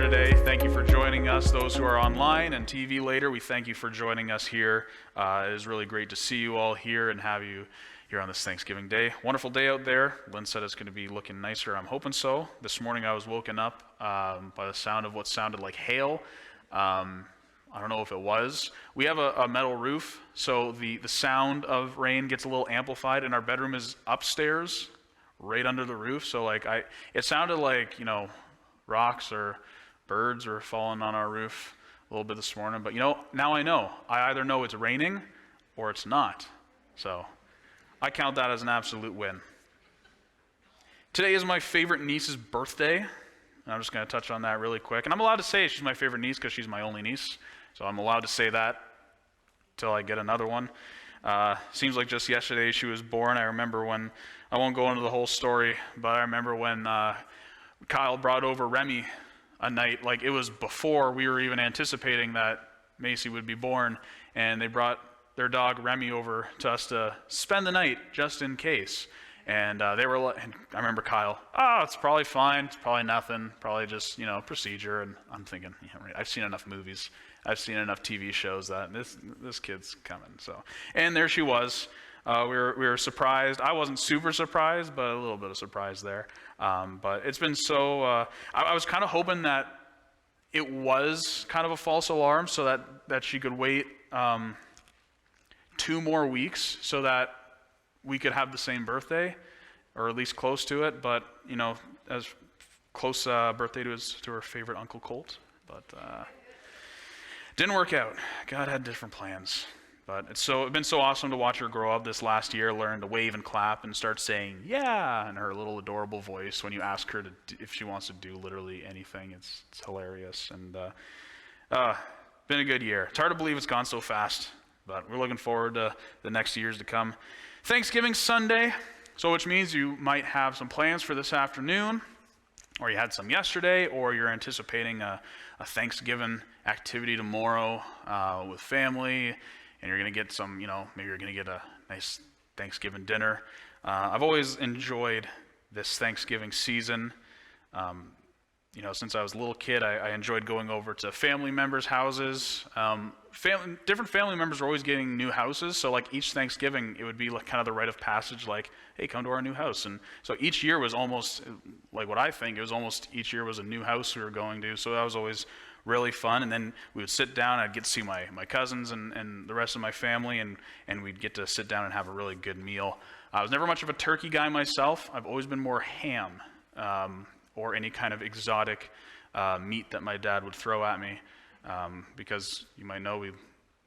today. Thank you for joining us. Those who are online and TV later, we thank you for joining us here. It is really great to see you all here and have you here on this Thanksgiving Day. Wonderful day out there. Lynn said it's going to be looking nicer. I'm hoping so. This morning I was woken up by the sound of what sounded like hail. I don't know if it was. We have a metal roof, so the sound of rain gets a little amplified, and our bedroom is upstairs, right under the roof. So it sounded like, rocks or birds were falling on our roof a little bit this morning. But now I know. I either know it's raining or it's not. So I count that as an absolute win. Today is my favorite niece's birthday. And I'm just going to touch on that really quick. And I'm allowed to say she's my favorite niece because she's my only niece. So I'm allowed to say that until I get another one. Seems like just yesterday she was born. I remember when, I won't go into the whole story, but I remember when Kyle brought over Remy a night, like it was before we were even anticipating that Macy would be born, and they brought their dog Remy over to us to spend the night just in case. And they were like, I remember Kyle, it's probably fine, it's probably nothing, probably just, procedure. And I'm thinking, I've seen enough movies, I've seen enough TV shows that this kid's coming. So, and there she was. We were surprised. I wasn't super surprised, but a little bit of surprise there. But it's been so, I was kind of hoping that it was kind of a false alarm so that she could wait 2 more weeks so that we could have the same birthday, or at least close to it. But, as close birthday to her favorite Uncle Colt. But didn't work out. God had different plans. But it's been so awesome to watch her grow up this last year, learn to wave and clap and start saying, yeah, in her little adorable voice when you ask her if she wants to do literally anything. It's hilarious. And been a good year. It's hard to believe it's gone so fast, but we're looking forward to the next years to come. Thanksgiving Sunday, which means you might have some plans for this afternoon, or you had some yesterday, or you're anticipating a Thanksgiving activity tomorrow with family. And you're going to get some, maybe you're going to get a nice Thanksgiving dinner. I've always enjoyed this Thanksgiving season. Since I was a little kid, I enjoyed going over to family members' houses. Different family members are always getting new houses, so like each Thanksgiving, it would be like kind of the rite of passage, like, hey, come to our new house. And so each year was almost, like what I think, it was almost each year was a new house we were going to, so that was always really fun. And then we would sit down, I'd get to see my cousins and the rest of my family, and we'd get to sit down and have a really good meal. I was never much of a turkey guy myself. I've always been more ham, or any kind of exotic meat that my dad would throw at me, because you might know we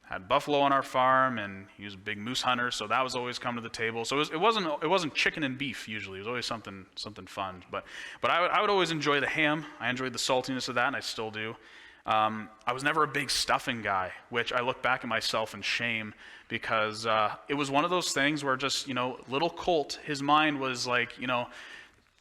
had buffalo on our farm, and he was a big moose hunter, so that was always come to the table. So it wasn't chicken and beef usually. It was always something fun. But I would always enjoy the ham. I enjoyed the saltiness of that, and I still do. I was never a big stuffing guy, which I look back at myself in shame, because it was one of those things where just, little Colt, his mind was like,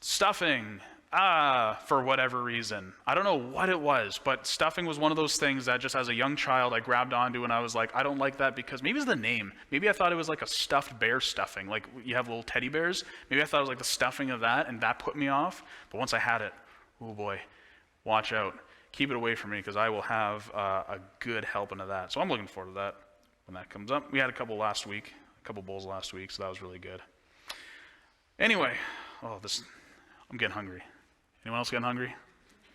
stuffing, for whatever reason. I don't know what it was, but stuffing was one of those things that just as a young child I grabbed onto, and I was like, I don't like that because maybe it's the name. Maybe I thought it was like a stuffed bear stuffing, like you have little teddy bears. Maybe I thought it was like the stuffing of that, and that put me off. But once I had it, oh boy, watch out. Keep it away from me, because I will have a good helping of that. So I'm looking forward to that when that comes up. We had a couple bowls last week, so that was really good. Anyway, I'm getting hungry. Anyone else getting hungry?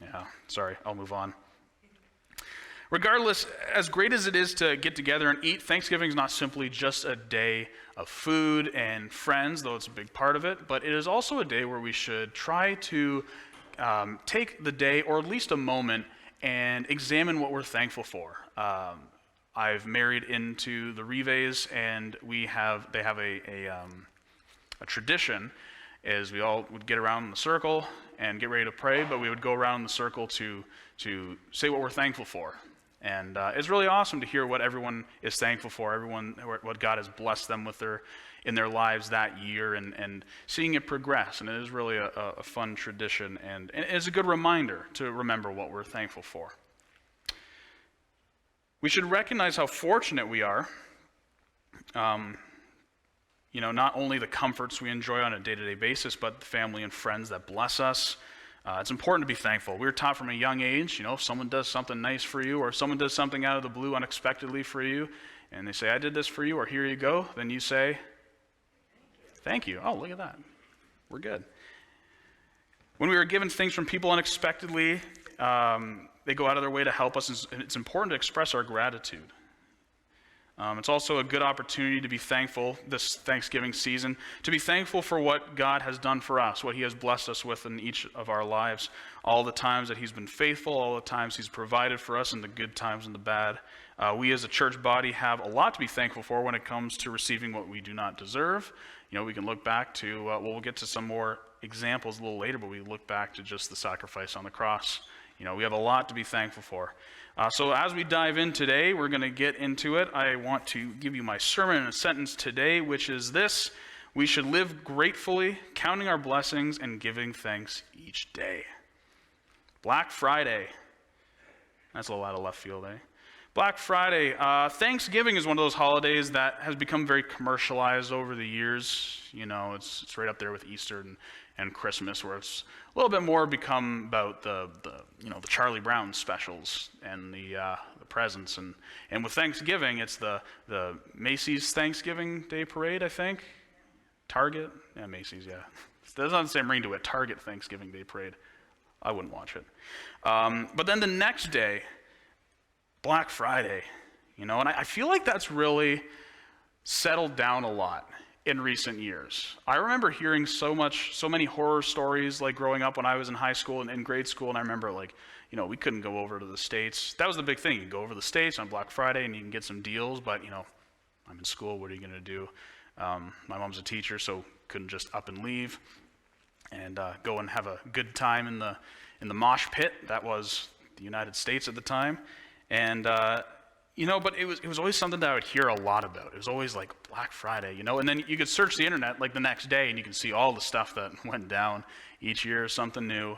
Yeah, sorry, I'll move on. Regardless, as great as it is to get together and eat, Thanksgiving is not simply just a day of food and friends, though it's a big part of it, but it is also a day where we should try to take the day, or at least a moment, and examine what we're thankful for. I've married into the Rives, and they have a tradition, is we all would get around in the circle and get ready to pray, but we would go around in the circle to say what we're thankful for. And it's really awesome to hear what everyone is thankful for, what God has blessed them with in their lives that year, and seeing it progress. And it is really a fun tradition, and it's a good reminder to remember what we're thankful for. We should recognize how fortunate we are. Not only the comforts we enjoy on a day-to-day basis, but the family and friends that bless us. It's important to be thankful. We were taught from a young age, if someone does something nice for you, or if someone does something out of the blue unexpectedly for you, and they say, I did this for you, or here you go, then you say, thank you. Oh, look at that. We're good. When we are given things from people unexpectedly, they go out of their way to help us, and it's important to express our gratitude. It's also a good opportunity to be thankful this Thanksgiving season, to be thankful for what God has done for us, what he has blessed us with in each of our lives, all the times that he's been faithful, all the times he's provided for us in the good times and the bad. We as a church body have a lot to be thankful for when it comes to receiving what we do not deserve. We can look back to, we'll get to some more examples a little later, but we look back to just the sacrifice on the cross. We have a lot to be thankful for. So as we dive in today, we're going to get into it. I want to give you my sermon in a sentence today, which is this: we should live gratefully, counting our blessings and giving thanks each day. Black Friday. That's a lot of left field, eh? Black Friday. Thanksgiving is one of those holidays that has become very commercialized over the years. It's right up there with Easter and Christmas, where it's a little bit more become about the Charlie Brown specials and the presents, and with Thanksgiving, it's the Macy's Thanksgiving Day Parade, I think. Target, yeah, Macy's, yeah. There's not the same ring to it. Target Thanksgiving Day Parade. I wouldn't watch it. But then the next day, Black Friday, and I feel like that's really settled down a lot in recent years. I remember hearing so many horror stories like growing up when I was in high school and in grade school, and I remember we couldn't go over to the States. That was the big thing. You can go over to the States on Black Friday and you can get some deals, but I'm in school, what are you going to do? My mom's a teacher, so couldn't just up and leave and go and have a good time in the mosh pit. That was the United States at the time. And, but it was always something that I would hear a lot about. It was always like Black Friday, and then you could search the internet like the next day and you can see all the stuff that went down each year, something new.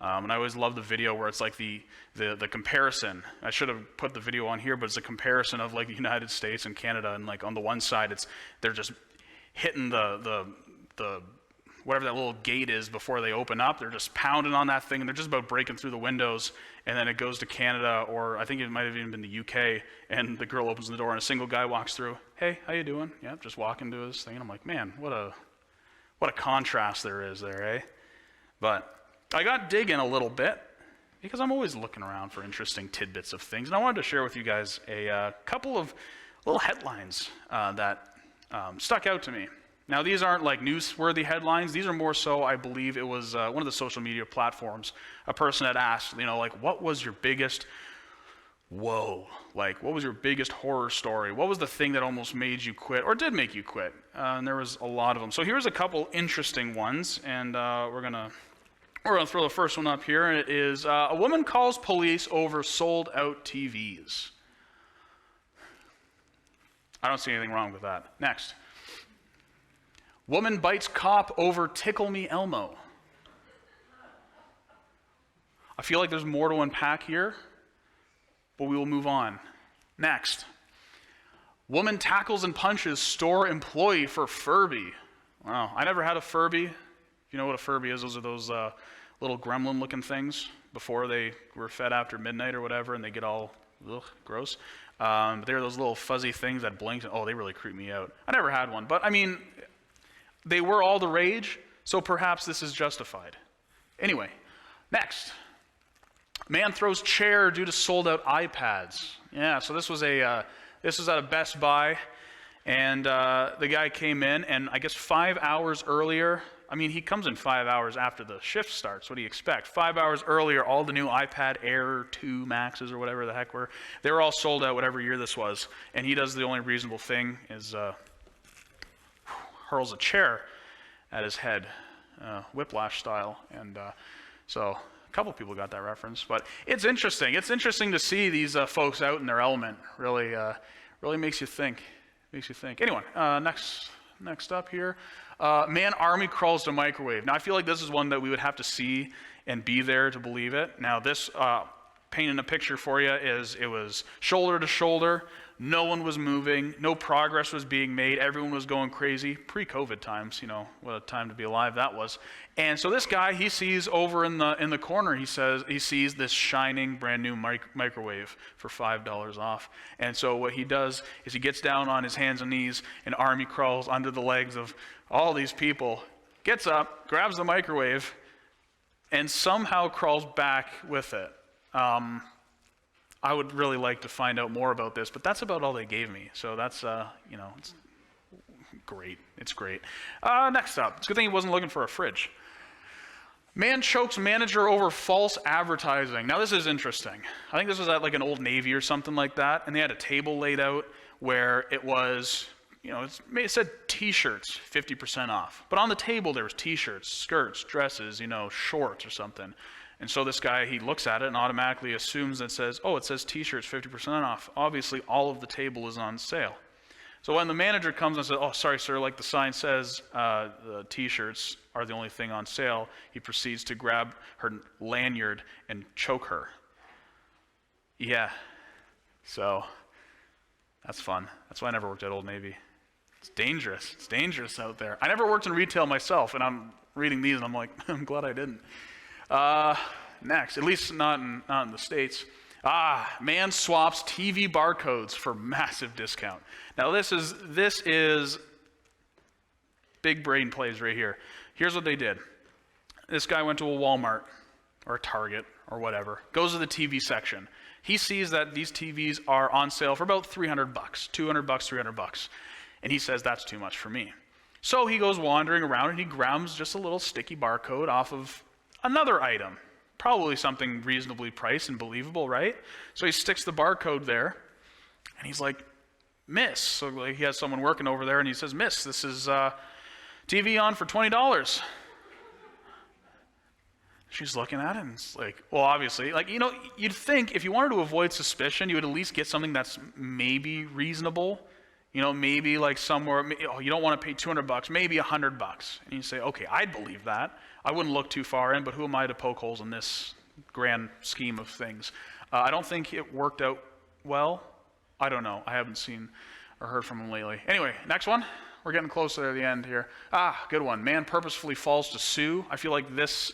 And I always love the video where it's like the comparison. I should have put the video on here, but it's a comparison of like the United States and Canada, and like on the one side they're just hitting the whatever that little gate is before they open up. They're just pounding on that thing, and they're just about breaking through the windows. And then it goes to Canada, or I think it might have even been the UK, and the girl opens the door, and a single guy walks through. Hey, how you doing? Yeah, just walking to his thing. And I'm like, man, what a contrast there is there, eh? But I got digging a little bit, because I'm always looking around for interesting tidbits of things. And I wanted to share with you guys a couple of little headlines that stuck out to me. Now, these aren't like newsworthy headlines. These are more so, I believe it was one of the social media platforms. A person had asked, what was your biggest whoa? Like, what was your biggest horror story? What was the thing that almost made you quit, or did make you quit? And there was a lot of them. So here's a couple interesting ones, and we're gonna throw the first one up here, and it is a woman calls police over sold-out TVs. I don't see anything wrong with that. Next. Woman bites cop over Tickle Me Elmo. I feel like there's more to unpack here, but we will move on. Next. Woman tackles and punches store employee for Furby. Wow, I never had a Furby. If you know what a Furby is, those are those little gremlin-looking things before they were fed after midnight or whatever, and they get all gross. They're those little fuzzy things that blink. Oh, they really creep me out. I never had one, but I mean, they were all the rage, so perhaps this is justified. Anyway, next. Man throws chair due to sold-out iPads. Yeah, so this was at a Best Buy, and the guy came in, and I guess 5 hours earlier, he comes in 5 hours after the shift starts. What do you expect? 5 hours earlier, all the new iPad Air 2 Maxes or whatever the heck they were all sold out whatever year this was, and he does the only reasonable thing is hurls a chair at his head, whiplash style, and so a couple people got that reference. But it's interesting. It's interesting to see these folks out in their element. Really makes you think. Anyway, next up here, man army crawls to microwave. Now I feel like this is one that we would have to see and be there to believe it. Now this painting a picture for you is it was shoulder to shoulder. No one was moving. No progress was being made. Everyone was going crazy. Pre-COVID times, what a time to be alive that was. And so this guy, he sees over in the corner, he sees this shining brand new microwave for $5 off. And so what he does is he gets down on his hands and knees and army crawls under the legs of all these people, gets up, grabs the microwave, and somehow crawls back with it. I would really like to find out more about this, but that's about all they gave me. So that's, it's great. It's great. Next up, it's a good thing he wasn't looking for a fridge. Man chokes manager over false advertising. Now this is interesting. I think this was at like an Old Navy or something like that, and they had a table laid out where it was, it said t-shirts, 50% off. But on the table there was t-shirts, skirts, dresses, shorts or something. And so this guy, he looks at it and automatically assumes it says t-shirts 50% off. Obviously, all of the table is on sale. So when the manager comes and says, "Oh, sorry, sir, like the sign says, the t-shirts are the only thing on sale," he proceeds to grab her lanyard and choke her. Yeah. So that's fun. That's why I never worked at Old Navy. It's dangerous. It's dangerous out there. I never worked in retail myself, and I'm reading these and I'm like, I'm glad I didn't. Next, at least not in the States. Man swaps TV barcodes for massive discount. Now this is big brain plays right here. Here's what they did. This guy went to a Walmart or a Target or whatever, goes to the TV section. He sees that these TVs are on sale for about $300, $200, $300. And he says, that's too much for me. So he goes wandering around and he grabs just a little sticky barcode off of another item, probably something reasonably priced and believable, right? So he sticks the barcode there, and he's like, "Miss," so like he has someone working over there, and he says, "Miss, this is TV on for $20. She's looking at it, and it's like, well, obviously, you'd think if you wanted to avoid suspicion, you would at least get something that's maybe reasonable. Maybe like somewhere, you don't want to pay $200, maybe $100. And you say, okay, I'd believe that. I wouldn't look too far in, but who am I to poke holes in this grand scheme of things? I don't think it worked out well. I don't know. I haven't seen or heard from him lately. Anyway, next one. We're getting closer to the end here. Good one. Man purposefully falls to sue. I feel like this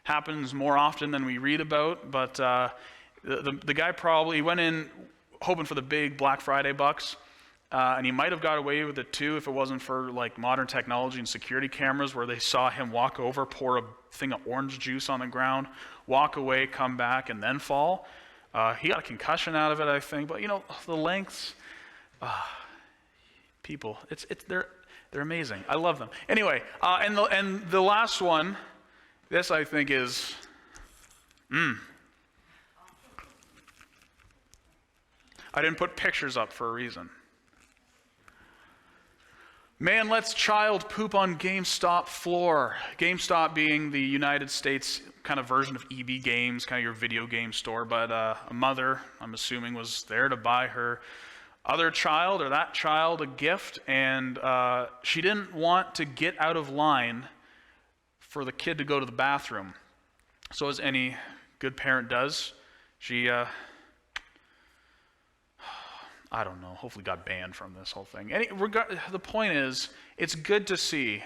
happens more often than we read about, but the guy probably went in hoping for the big Black Friday bucks. And he might have got away with it too if it wasn't for like modern technology and security cameras where they saw him walk over, pour a thing of orange juice on the ground, walk away, come back, and then fall. He got a concussion out of it, I think. But the lengths, people, they're amazing. I love them. Anyway, and the last one, this I think is, I didn't put pictures up for a reason. Man lets child poop on GameStop floor. GameStop being the United States kind of version of EB Games, kind of your video game store. But a mother, I'm assuming, was there to buy her other child or that child a gift. And she didn't want to get out of line for the kid to go to the bathroom. So as any good parent does, she... I don't know, hopefully got banned from this whole thing. The point is, it's good to see.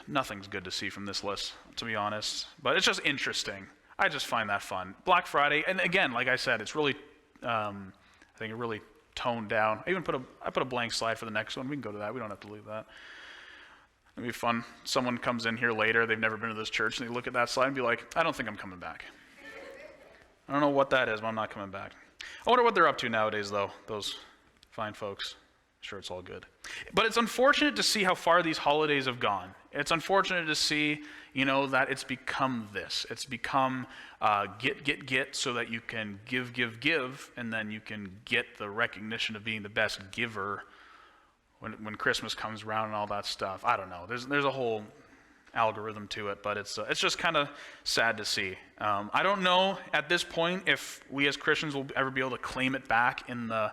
Nothing's good to see from this list, to be honest. But it's just interesting. I just find that fun. Black Friday, and again, like I said, it's really, I think it really toned down. I put a blank slide for the next one. We can go to that. We don't have to leave that. It'll be fun. Someone comes in here later, they've never been to this church, and they look at that slide and be like, I don't think I'm coming back. I don't know what that is, but I'm not coming back. I wonder what they're up to nowadays, though, those fine folks. I'm sure it's all good. But it's unfortunate to see how far these holidays have gone. It's unfortunate to see, that it's become this. It's become get, so that you can give, and then you can get the recognition of being the best giver when Christmas comes around and all that stuff. I don't know. There's a whole algorithm to it, but it's just kind of sad to see. I don't know at this point if we as Christians will ever be able to claim it back in the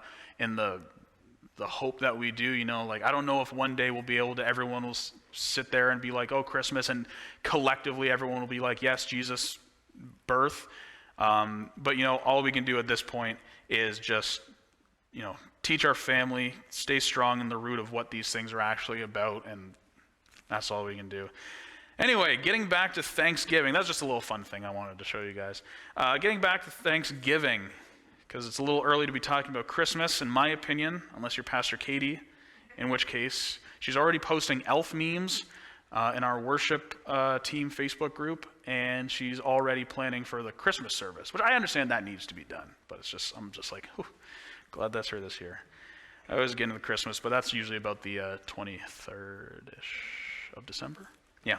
hope that we do. I don't know if one day we'll be able to. Everyone will sit there and be like, "Oh, Christmas," and collectively everyone will be like, "Yes, Jesus' birth." But, all we can do at this point is just, teach our family, stay strong in the root of what these things are actually about, and that's all we can do. Anyway, getting back to Thanksgiving, that's just a little fun thing I wanted to show you guys. Getting back to Thanksgiving, because it's a little early to be talking about Christmas, in my opinion, unless you're Pastor Katie, in which case she's already posting elf memes in our worship team Facebook group, and she's already planning for the Christmas service, which I understand that needs to be done, but I'm just like, whew, glad that's her this year. I always get into the Christmas, but that's usually about the 23rd-ish of December. Yeah.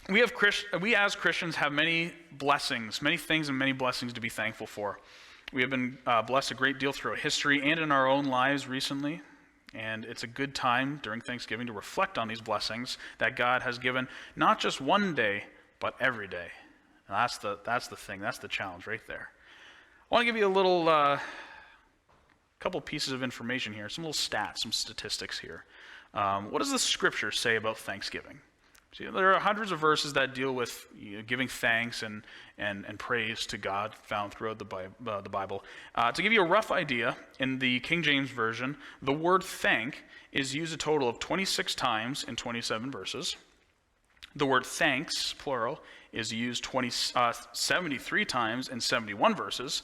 We as Christians have many blessings, many things and many blessings to be thankful for. We have been blessed a great deal throughout history and in our own lives recently. And it's a good time during Thanksgiving to reflect on these blessings that God has given, not just one day, but every day. And that's the thing. That's the challenge right there. I want to give you a little couple pieces of information here, some little stats, some statistics here. What does the Scripture say about Thanksgiving? See, there are hundreds of verses that deal with giving thanks and praise to God found throughout the Bible. To give you a rough idea, in the King James Version, the word thank is used a total of 26 times in 27 verses. The word thanks, plural, is used 73 times in 71 verses.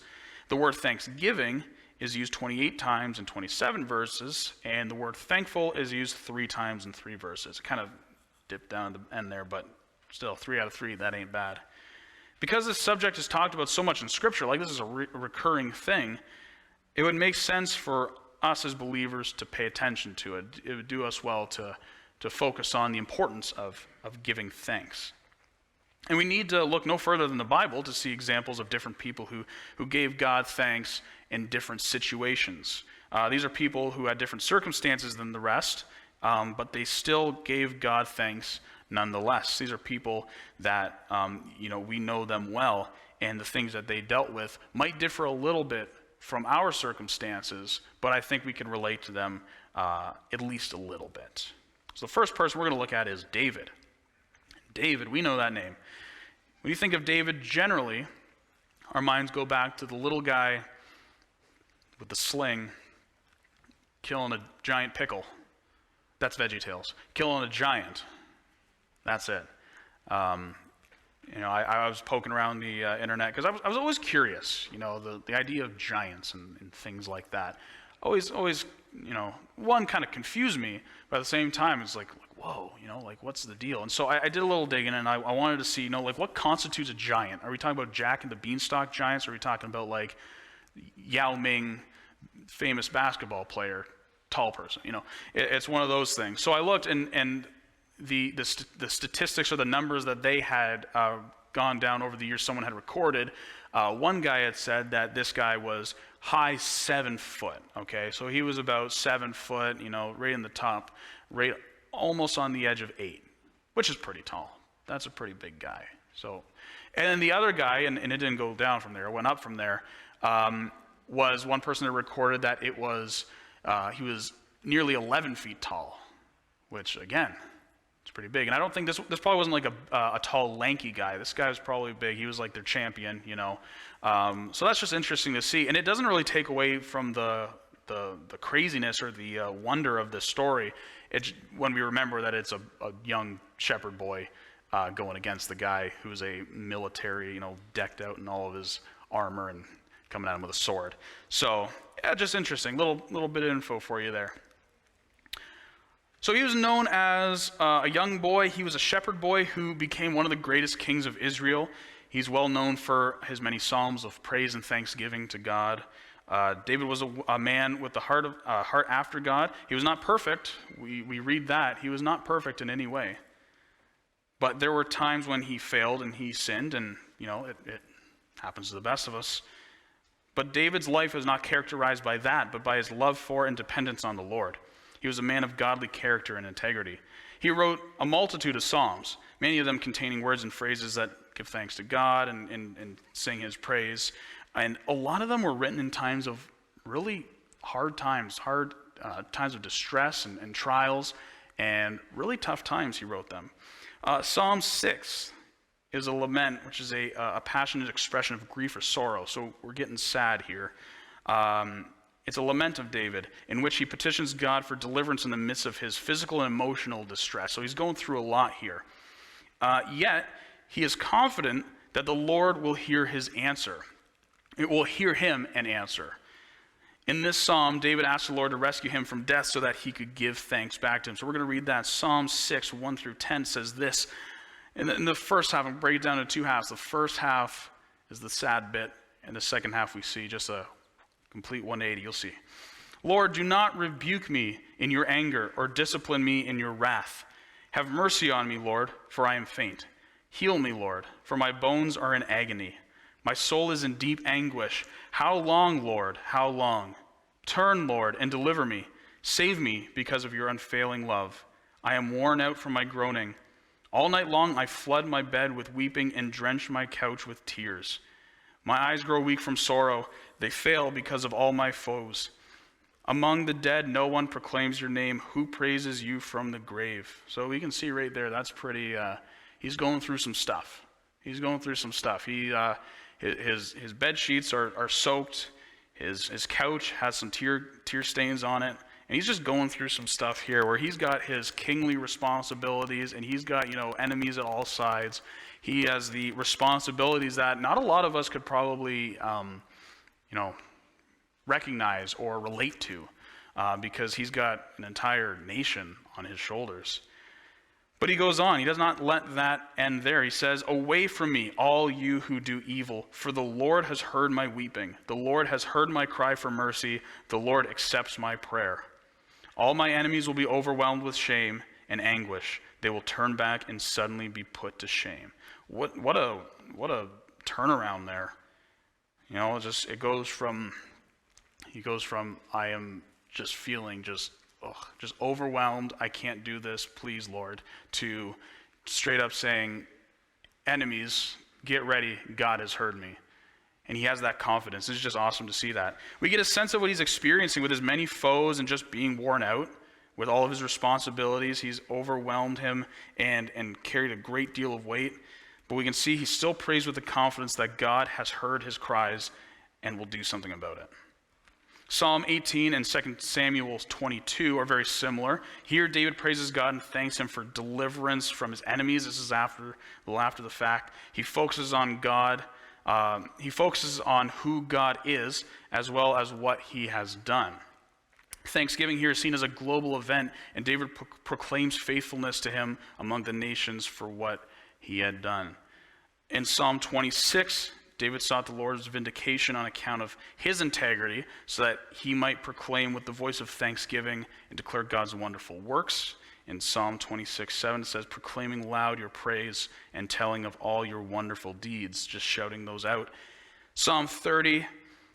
The word thanksgiving is used 28 times in 27 verses, and the word thankful is used 3 times in 3 verses. Kind of dip down at the end there, but still, 3 out of 3, that ain't bad. Because this subject is talked about so much in Scripture, like this is a recurring thing, it would make sense for us as believers to pay attention to it. It would do us well to focus on the importance of giving thanks. And we need to look no further than the Bible to see examples of different people who gave God thanks in different situations. These are people who had different circumstances than the rest, but they still gave God thanks nonetheless. These are people that, we know them well, and the things that they dealt with might differ a little bit from our circumstances, but I think we can relate to them at least a little bit. So the first person we're going to look at is David. David, we know that name. When you think of David generally, our minds go back to the little guy with the sling killing a giant pickle. That's VeggieTales. Killing a giant. That's it. I was poking around the internet because I was always curious, the idea of giants and things like that. Always, one kind of confused me, but at the same time, it's like whoa, what's the deal? And so I did a little digging, and I wanted to see, what constitutes a giant? Are we talking about Jack and the Beanstalk giants? Or are we talking about, Yao Ming, famous basketball player, tall person? It's one of those things. So I looked, and the statistics or the numbers that they had gone down over the years someone had recorded, one guy had said that this guy was high 7 foot, okay? So he was about 7 foot, right in the top, right almost on the edge of 8, which is pretty tall. That's a pretty big guy. So, and then the other guy, and it didn't go down from there, it went up from there, was one person that recorded that he was nearly 11 feet tall, which again, it's pretty big. And I don't think this probably wasn't like a tall, lanky guy. This guy was probably big. He was like their champion, So that's just interesting to see. And it doesn't really take away from the craziness or the wonder of this story. When we remember that it's a young shepherd boy going against the guy who's a military, decked out in all of his armor and coming at him with a sword. So, yeah, just interesting. Little bit of info for you there. So he was known as a young boy. He was a shepherd boy who became one of the greatest kings of Israel. He's well known for his many psalms of praise and thanksgiving to God. David was a man with the heart after God. He was not perfect. We read that. He was not perfect in any way. But there were times when he failed and he sinned, and, it happens to the best of us. But David's life is not characterized by that, but by his love for and dependence on the Lord. He was a man of godly character and integrity. He wrote a multitude of psalms, many of them containing words and phrases that give thanks to God and sing his praise. And a lot of them were written in times of really hard times of distress and trials, and really tough times he wrote them. Psalm 6 is a lament, which is a passionate expression of grief or sorrow. So we're getting sad here. It's a lament of David in which he petitions God for deliverance in the midst of his physical and emotional distress. So he's going through a lot here. Yet he is confident that the Lord will hear his answer. It will hear him and answer. In this psalm, David asked the Lord to rescue him from death so that he could give thanks back to him. So we're going to read that. Psalm 6, 1 through 10 says this. In the first half, I'll break it down into two halves. The first half is the sad bit, and the second half we see just a complete 180. You'll see. Lord, do not rebuke me in your anger or discipline me in your wrath. Have mercy on me, Lord, for I am faint. Heal me, Lord, for my bones are in agony. My soul is in deep anguish. How long, Lord? How long? Turn, Lord, and deliver me. Save me because of your unfailing love. I am worn out from my groaning. All night long I flood my bed with weeping and drench my couch with tears. My eyes grow weak from sorrow. They fail because of all my foes. Among the dead, no one proclaims your name. Who praises you from the grave? So we can see right there, that's pretty, he's going through some stuff. He's going through some stuff. His bed sheets are soaked. His couch has some tear stains on it. And he's just going through some stuff here where he's got his kingly responsibilities and he's got, enemies at all sides. He has the responsibilities that not a lot of us could probably, recognize or relate to because he's got an entire nation on his shoulders. But he goes on. He does not let that end there. He says, away from me, all you who do evil, for the Lord has heard my weeping. The Lord has heard my cry for mercy. The Lord accepts my prayer. All my enemies will be overwhelmed with shame and anguish. They will turn back and suddenly be put to shame. What a turnaround there. He goes from I am just feeling just overwhelmed, I can't do this, please, Lord, to straight up saying, enemies, get ready, God has heard me. And he has that confidence. It's just awesome to see that. We get a sense of what he's experiencing with his many foes and just being worn out with all of his responsibilities. He's overwhelmed him and carried a great deal of weight. But we can see he still prays with the confidence that God has heard his cries and will do something about it. Psalm 18 and 2 Samuel 22 are very similar. Here, David praises God and thanks him for deliverance from his enemies. This is after the fact. He focuses on God. He focuses on who God is as well as what he has done. Thanksgiving here is seen as a global event, and David proclaims faithfulness to him among the nations for what he had done. In Psalm 26, David sought the Lord's vindication on account of his integrity so that he might proclaim with the voice of thanksgiving and declare God's wonderful works. In Psalm 26:7, it says, proclaiming loud your praise and telling of all your wonderful deeds, just shouting those out. Psalm 30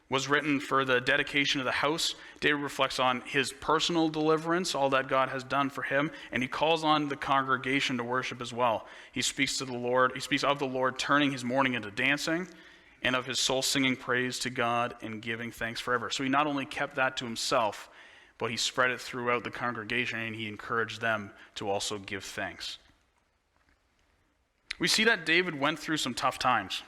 was written for the dedication of the house. David reflects on his personal deliverance, all that God has done for him, and he calls on the congregation to worship as well. He speaks of the Lord turning his mourning into dancing, and of his soul singing praise to God and giving thanks forever. So he not only kept that to himself, but he spread it throughout the congregation, and he encouraged them to also give thanks. We see that David went through some tough times.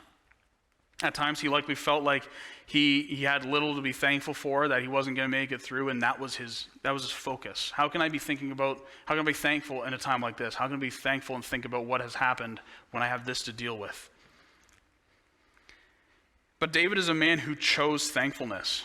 At times he likely felt like he had little to be thankful for, that he wasn't going to make it through, and that was his focus. How can I be thankful in a time like this? How can I be thankful and think about what has happened when I have this to deal with? But David is a man who chose thankfulness.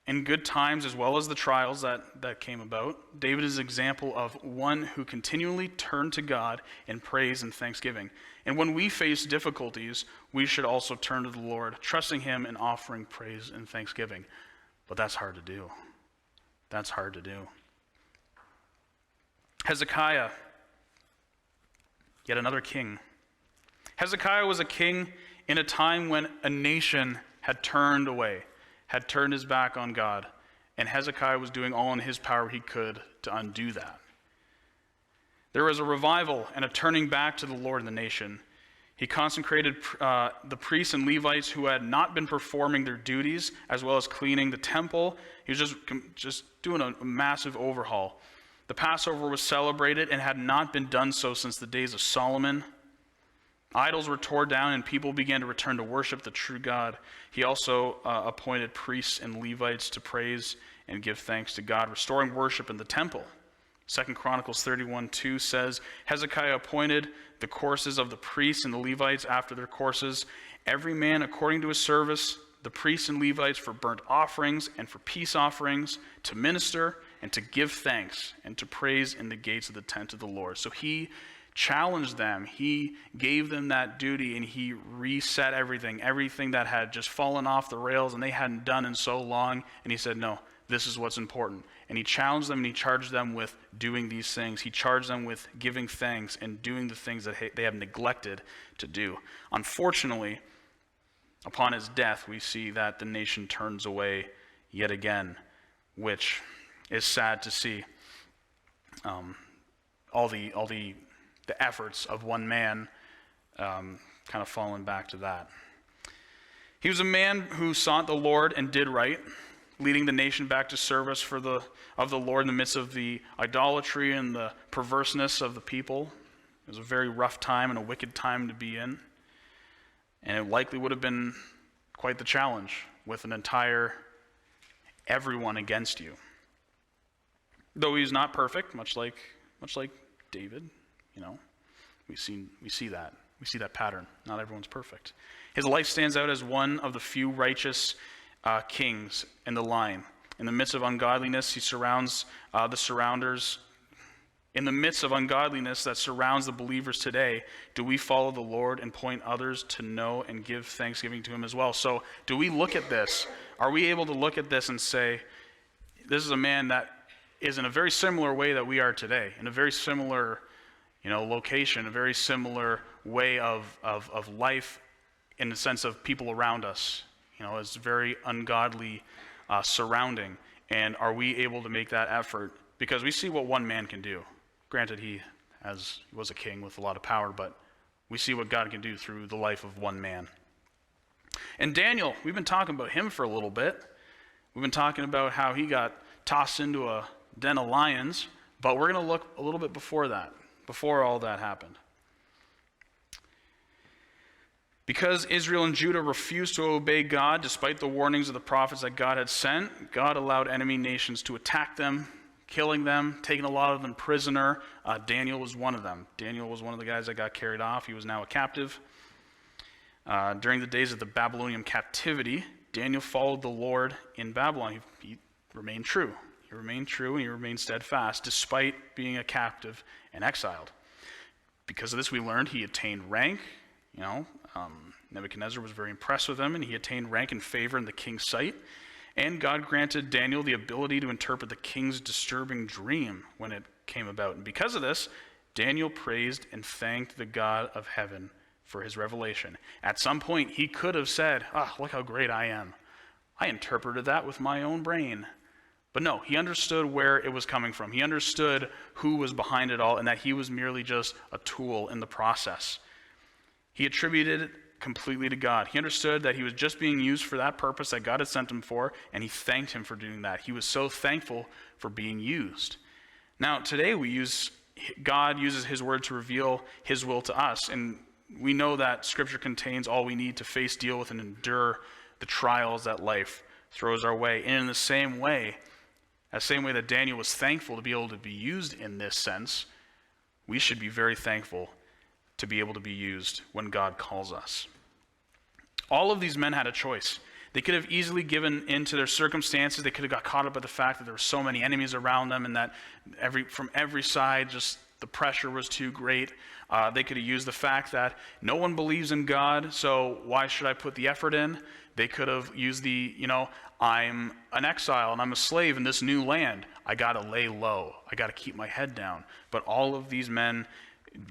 In good times as well as the trials that came about, David is an example of one who continually turned to God in praise and thanksgiving. And when we face difficulties, we should also turn to the Lord, trusting him and offering praise and thanksgiving. But that's hard to do. That's hard to do. Hezekiah, yet another king. Hezekiah was a king in a time when a nation had turned away, had turned his back on God, and Hezekiah was doing all in his power he could to undo that. There was a revival and a turning back to the Lord in the nation. He consecrated the priests and Levites who had not been performing their duties, as well as cleaning the temple. He was just doing a massive overhaul. The Passover was celebrated and had not been done so since the days of Solomon. Idols were torn down, and people began to return to worship the true God. He also appointed priests and Levites to praise and give thanks to God, restoring worship in the temple. 2 Chronicles 31:2 says, Hezekiah appointed the courses of the priests and the Levites after their courses, every man according to his service, the priests and Levites for burnt offerings and for peace offerings, to minister and to give thanks and to praise in the gates of the tent of the Lord. So he challenged them. He gave them that duty, and he reset everything that had just fallen off the rails and they hadn't done in so long. And he said, no, this is what's important. And he challenged them, and he charged them with doing these things. He charged them with giving thanks and doing the things that they have neglected to do. Unfortunately, upon his death, we see that the nation turns away yet again, which is sad to see. All the efforts of one man kind of falling back to that. He was a man who sought the Lord and did right, leading the nation back to service of the Lord in the midst of the idolatry and the perverseness of the people. It was a very rough time and a wicked time to be in. And it likely would have been quite the challenge with an entire everyone against you. Though he's not perfect, much like David, we see that pattern. Not everyone's perfect. His life stands out as one of the few righteous kings in the line. In the midst of ungodliness, he surrounds the surrounders. In the midst of ungodliness that surrounds the believers today, do we follow the Lord and point others to know and give thanksgiving to him as well? So do we look at this? Are we able to look at this and say, this is a man that is in a very similar way that we are today, in a very similar location, a very similar way of life in the sense of people around us, it's very ungodly surrounding. And are we able to make that effort? Because we see what one man can do. Granted, he was a king with a lot of power, but we see what God can do through the life of one man. And Daniel, we've been talking about him for a little bit. We've been talking about how he got tossed into a den of lions, but we're going to look a little bit before that, before all that happened. Because Israel and Judah refused to obey God despite the warnings of the prophets that God had sent, God allowed enemy nations to attack them, killing them, taking a lot of them prisoner. Daniel was one of them. Daniel was one of the guys that got carried off. He was now a captive. During the days of the Babylonian captivity, Daniel followed the Lord in Babylon. He remained true. He remained true and he remained steadfast despite being a captive and exiled. Because of this, we learned he attained rank. Nebuchadnezzar was very impressed with him, and he attained rank and favor in the king's sight. And God granted Daniel the ability to interpret the king's disturbing dream when it came about. And because of this, Daniel praised and thanked the God of heaven for his revelation. At some point, he could have said, look how great I am. I interpreted that with my own brain. But no, he understood where it was coming from. He understood who was behind it all and that he was merely just a tool in the process. He attributed it completely to God. He understood that he was just being used for that purpose that God had sent him for, and he thanked him for doing that. He was so thankful for being used. Now, today God uses his word to reveal his will to us, and we know that Scripture contains all we need to face, deal with, and endure the trials that life throws our way. And in the same way that Daniel was thankful to be able to be used in this sense, we should be very thankful to be able to be used when God calls us. All of these men had a choice. They could have easily given in to their circumstances. They could have got caught up by the fact that there were so many enemies around them and that from every side, just the pressure was too great. They could have used the fact that no one believes in God, so why should I put the effort in? They could have used I'm an exile and I'm a slave in this new land. I got to lay low. I got to keep my head down. But all of these men,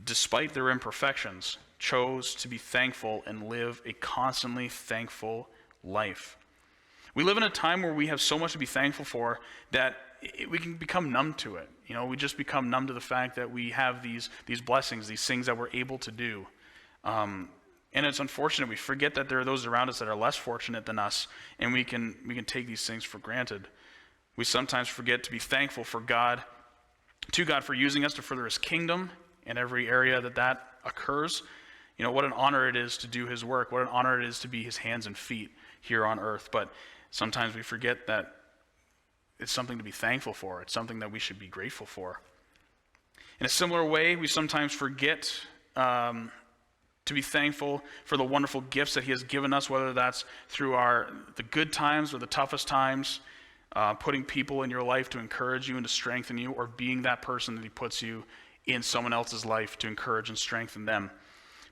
despite their imperfections, chose to be thankful and live a constantly thankful life. We live in a time where we have so much to be thankful for that we can become numb to it. We just become numb to the fact that we have these blessings, these things that we're able to do. And it's unfortunate. We forget that there are those around us that are less fortunate than us, and we can take these things for granted. We sometimes forget to be thankful to God for using us to further his kingdom in every area that occurs. What an honor it is to do his work. What an honor it is to be his hands and feet here on earth. But sometimes we forget that it's something to be thankful for. It's something that we should be grateful for. In a similar way, we sometimes forget to be thankful for the wonderful gifts that he has given us, whether that's through the good times or the toughest times, putting people in your life to encourage you and to strengthen you, or being that person that he puts you in someone else's life to encourage and strengthen them.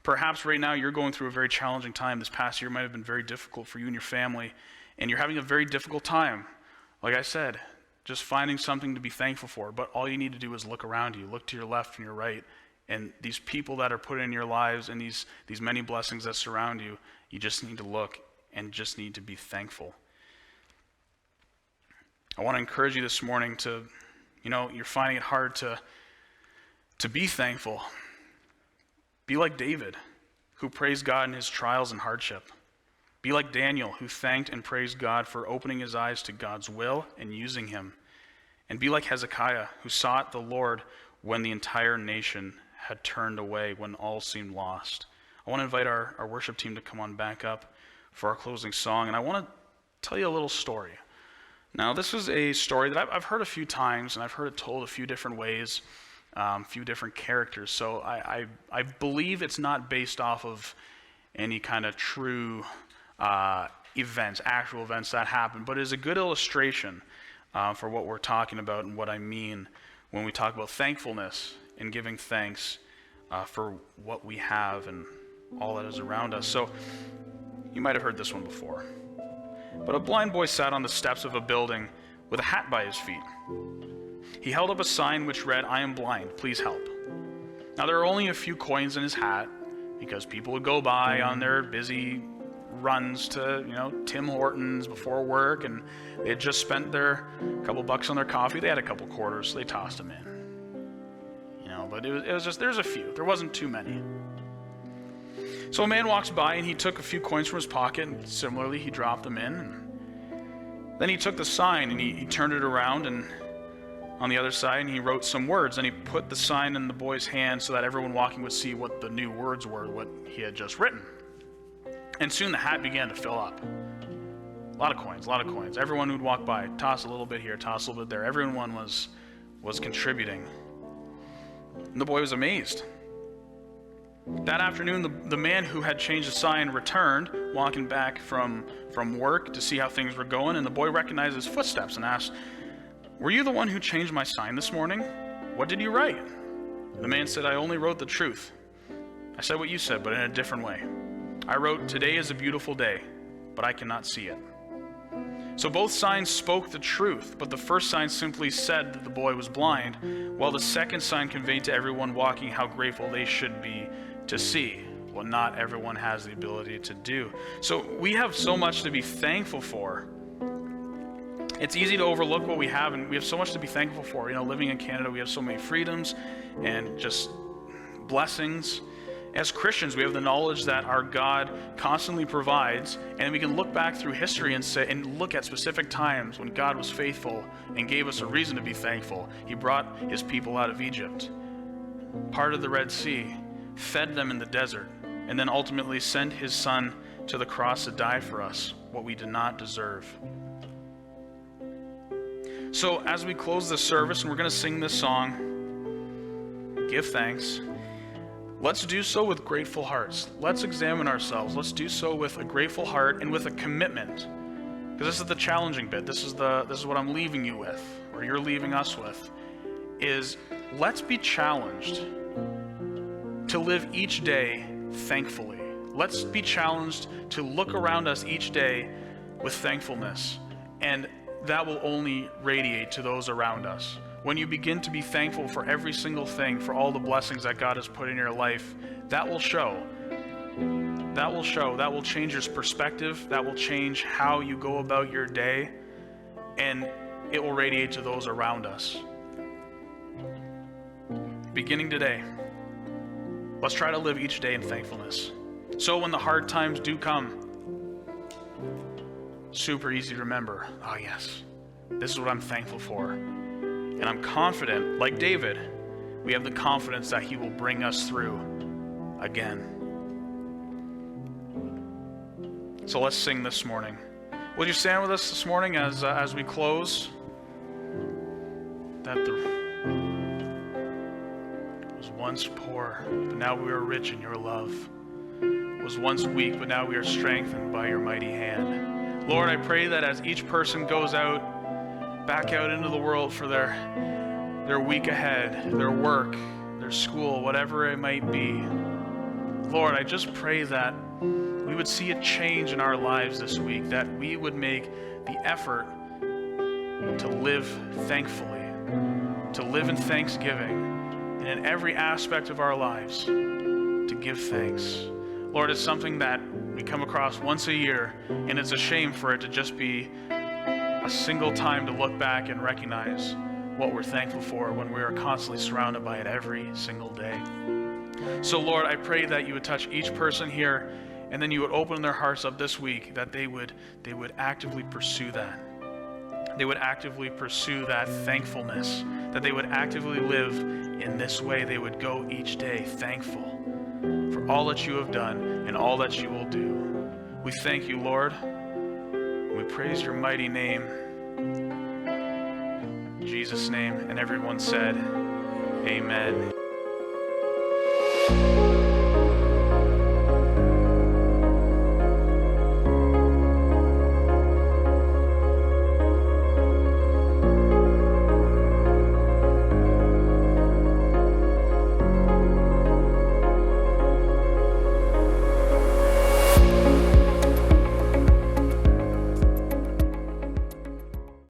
Perhaps right now you're going through a very challenging time. This past year might have been very difficult for you and your family, and you're having a very difficult time. Like I said, just finding something to be thankful for. But all you need to do is look around you, look to your left and your right, and these people that are put in your lives and these many blessings that surround you, you just need to look and just need to be thankful. I want to encourage you this morning to, you're finding it hard to be thankful. Be like David, who praised God in his trials and hardship. Be like Daniel, who thanked and praised God for opening his eyes to God's will and using him. And be like Hezekiah, who sought the Lord when the entire nation had turned away, when all seemed lost. I want to invite our worship team to come on back up for our closing song. And I want to tell you a little story. Now, this is a story that I've heard a few times, and I've heard it told a few different ways, a few different characters. So I believe it's not based off of any kind of true events, actual events that happen, but it is a good illustration for what we're talking about and what I mean when we talk about thankfulness and giving thanks for what we have and all that is around us. So you might have heard this one before. But a blind boy sat on the steps of a building with a hat by his feet. He held up a sign which read, "I am blind, please help." Now there are only a few coins in his hat because people would go by on their busy runs to, Tim Hortons before work, and they had just spent their couple bucks on their coffee. They had a couple quarters, so they tossed them in. But it was just, there's a few. There wasn't too many. So a man walks by, and he took a few coins from his pocket, and similarly, he dropped them in. And then he took the sign, and he turned it around, and on the other side, and he wrote some words, and he put the sign in the boy's hand so that everyone walking would see what the new words were, what he had just written. And soon the hat began to fill up. A lot of coins. Everyone who'd walk by, toss a little bit here, toss a little bit there. Everyone was contributing. And the boy was amazed. That afternoon, the man who had changed the sign returned, walking back from work to see how things were going, and the boy recognized his footsteps and asked, "Were you the one who changed my sign this morning? What did you write?" The man said, "I only wrote the truth. I said what you said, but in a different way. I wrote, 'Today is a beautiful day,' but I cannot see it." So both signs spoke the truth, but the first sign simply said that the boy was blind, while the second sign conveyed to everyone walking how grateful they should be to see what not everyone has the ability to do. So we have so much to be thankful for. It's easy to overlook what we have, and we have so much to be thankful for. Living in Canada, we have so many freedoms and just blessings. As Christians, we have the knowledge that our God constantly provides, and we can look back through history and look at specific times when God was faithful and gave us a reason to be thankful. He brought his people out of Egypt, parted the Red Sea, fed them in the desert, and then ultimately sent his son to the cross to die for us, what we did not deserve. So as we close this service, and we're going to sing this song, Give Thanks, let's do so with grateful hearts. Let's examine ourselves. Let's do so with a grateful heart and with a commitment. Because this is the challenging bit. This is what I'm leaving you with, or you're leaving us with, is let's be challenged to live each day thankfully. Let's be challenged to look around us each day with thankfulness. And that will only radiate to those around us. When you begin to be thankful for every single thing, for all the blessings that God has put in your life, that will show. That will show. That will change your perspective. That will change how you go about your day. And it will radiate to those around us. Beginning today, let's try to live each day in thankfulness. So when the hard times do come, super easy to remember, oh yes, this is what I'm thankful for. And I'm confident, like David, we have the confidence that he will bring us through again. So let's sing this morning. Would you stand with us this morning as we close? That was once poor, but now we are rich in your love. Was once weak, but now we are strengthened by your mighty hand. Lord, I pray that as each person goes back out into the world for their week ahead, their work, their school, whatever it might be, Lord, I just pray that we would see a change in our lives this week, that we would make the effort to live thankfully, to live in thanksgiving, and in every aspect of our lives, to give thanks. Lord, it's something that we come across once a year, and it's a shame for it to just be a single time to look back and recognize what we're thankful for when we are constantly surrounded by it every single day. So Lord, I pray that you would touch each person here, and then you would open their hearts up this week, that they would actively pursue that. They would actively pursue that thankfulness, that they would actively live in this way. They would go each day thankful for all that you have done and all that you will do. We thank you, Lord. We praise your mighty name. In Jesus' name. And everyone said, amen.